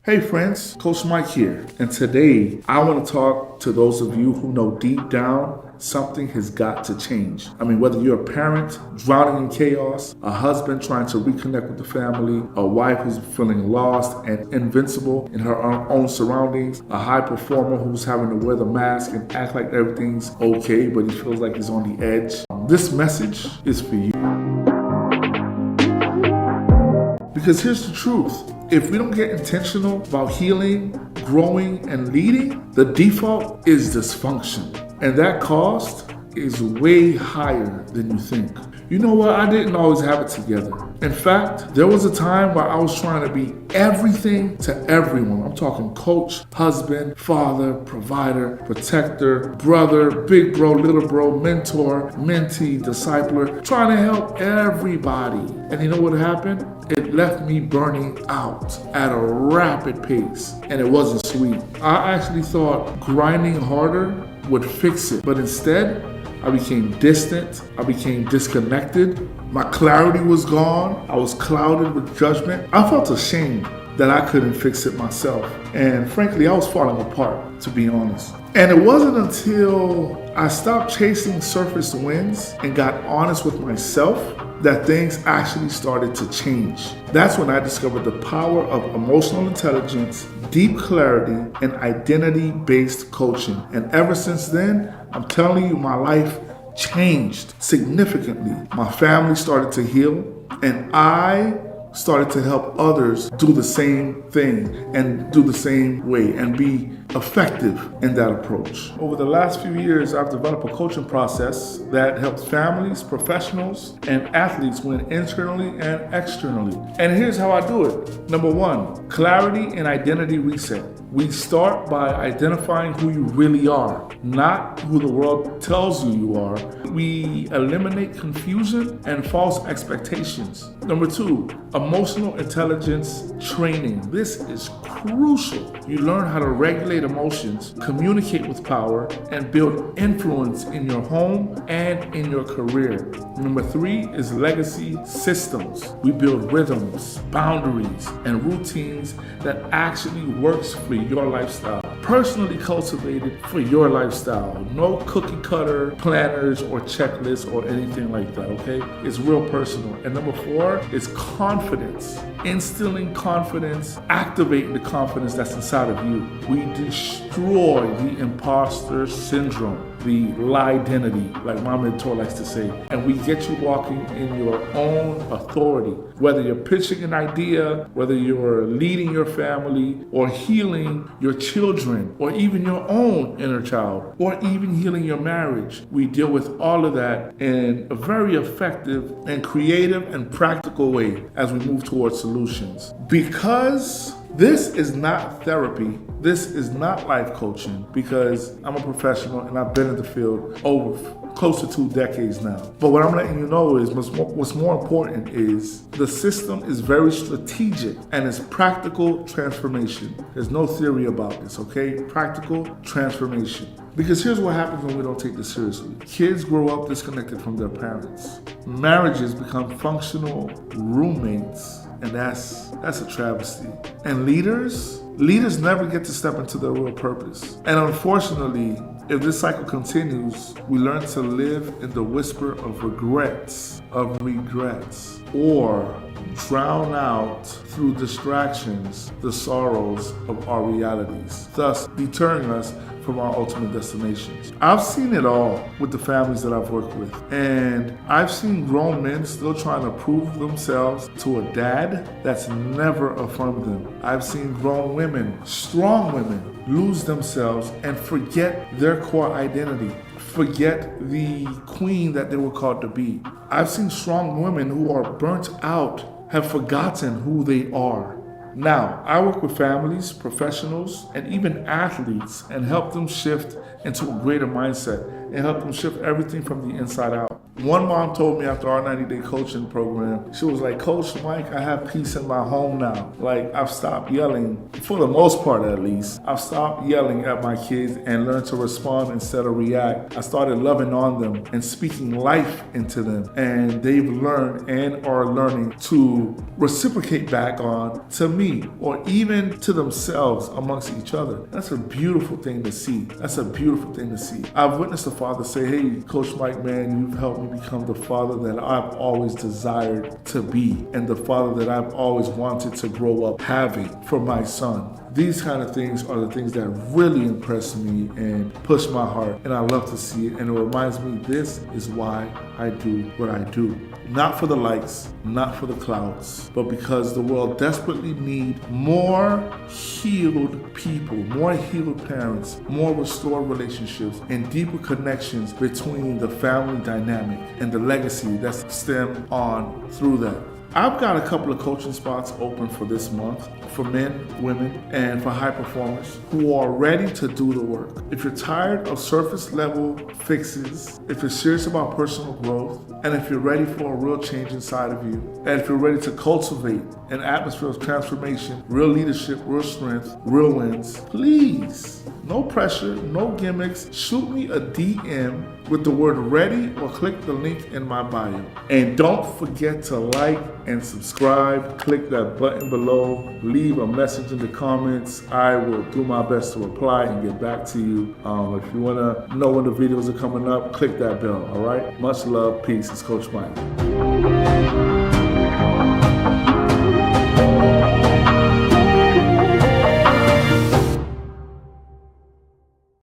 Hey friends, Coach Mike here, and today I want to talk to those of you who know deep down something has got to change. I mean, whether you're a parent drowning in chaos, a husband trying to reconnect with the family, a wife who's feeling lost and invincible in her own surroundings, a high performer who's having to wear the mask and act like everything's okay, but he feels like he's on the edge. This message is for you. Because here's the truth. If we don't get intentional about healing, growing, and leading, the default is dysfunction. And that cost is way higher than you think. You know what? I didn't always have it together. In fact, there was a time where I was trying to be everything to everyone. I'm talking coach, husband, father, provider, protector, brother, big bro, little bro, mentor, mentee, discipler, trying to help everybody. And you know what happened? It left me burning out at a rapid pace, and it wasn't sweet. I actually thought grinding harder would fix it, but instead, I became distant, I became disconnected, my clarity was gone, I was clouded with judgment. I felt ashamed that I couldn't fix it myself. And frankly, I was falling apart, to be honest. And it wasn't until I stopped chasing surface wins and got honest with myself that things actually started to change. That's when I discovered the power of emotional intelligence, deep clarity, and identity-based coaching. And ever since then, I'm telling you, my life changed significantly. My family started to heal, and I started to help others do the same thing and do the same way and be effective in that approach. Over the last few years, I've developed a coaching process that helps families, professionals, and athletes win internally and externally. And here's how I do it. Number one, clarity and identity reset. We start by identifying who you really are, not who the world tells you you are. We eliminate confusion and false expectations. Number two, emotional intelligence training. This is crucial. You learn how to regulate emotions, communicate with power, and build influence in your home and in your career. Number three is legacy systems. We build rhythms, boundaries, and routines that actually works for your lifestyle. Personally cultivated for your lifestyle. No cookie cutter planners or checklists or anything like that, okay? It's real personal. And number four is confidence. Instilling confidence, activating the confidence that's inside of you. We destroy the imposter syndrome, the lie identity, like my mentor likes to say, and we get you walking in your own authority. Whether you're pitching an idea, whether you're leading your family, or healing your children, or even your own inner child, or even healing your marriage, we deal with all of that in a very effective and creative and practical way as we move towards solutions. Because this is not therapy. This is not life coaching, because I'm a professional and I've been in the field over close to 2 decades now. But what I'm letting you know is what's more important is the system is very strategic and it's practical transformation. There's no theory about this, okay? Practical transformation. Because here's what happens when we don't take this seriously. Kids grow up disconnected from their parents. Marriages become functional roommates, and that's a travesty. And leaders never get to step into their real purpose. And unfortunately, if this cycle continues, we learn to live in the whisper of regrets, or drown out through distractions the sorrows of our realities, thus deterring us from our ultimate destinations. I've seen it all with the families that I've worked with, and I've seen grown men still trying to prove themselves to a dad that's never affirmed them. I've seen grown women, strong women, lose themselves and forget their core identity, forget the queen that they were called to be. I've seen strong women who are burnt out have forgotten who they are. Now, I work with families, professionals, and even athletes and help them shift into a greater mindset and help them shift everything from the inside out. One mom told me after our 90-day coaching program, she was like, Coach Mike, I have peace in my home now. Like, I've stopped yelling, for the most part at least. I've stopped yelling at my kids and learned to respond instead of react. I started loving on them and speaking life into them. And they've learned and are learning to reciprocate back on to me or even to themselves amongst each other. That's a beautiful thing to see. That's a beautiful thing to see. I've witnessed a father say, hey, Coach Mike, man, you've helped me become the father that I've always desired to be and the father that I've always wanted to grow up having for my son. These kind of things are the things that really impress me and push my heart, and I love to see it. And it reminds me, this is why I do what I do. Not for the likes, not for the clouds, but because the world desperately needs more healed people, more healed parents, more restored relationships, and deeper connections between the family dynamic and the legacy that's stemmed on through that. I've got a couple of coaching spots open for this month for men, women, and for high performers who are ready to do the work. If you're tired of surface level fixes, if you're serious about personal growth, and if you're ready for a real change inside of you, and if you're ready to cultivate an atmosphere of transformation, real leadership, real strength, real wins, please, no pressure, no gimmicks, shoot me a DM with the word ready or click the link in my bio. And don't forget to like and subscribe. Click that button below. Leave a message in the comments. I will do my best to reply and get back to you. If you want to know when the videos are coming up, click that bell, all right? Much love. Peace. It's Coach Mike.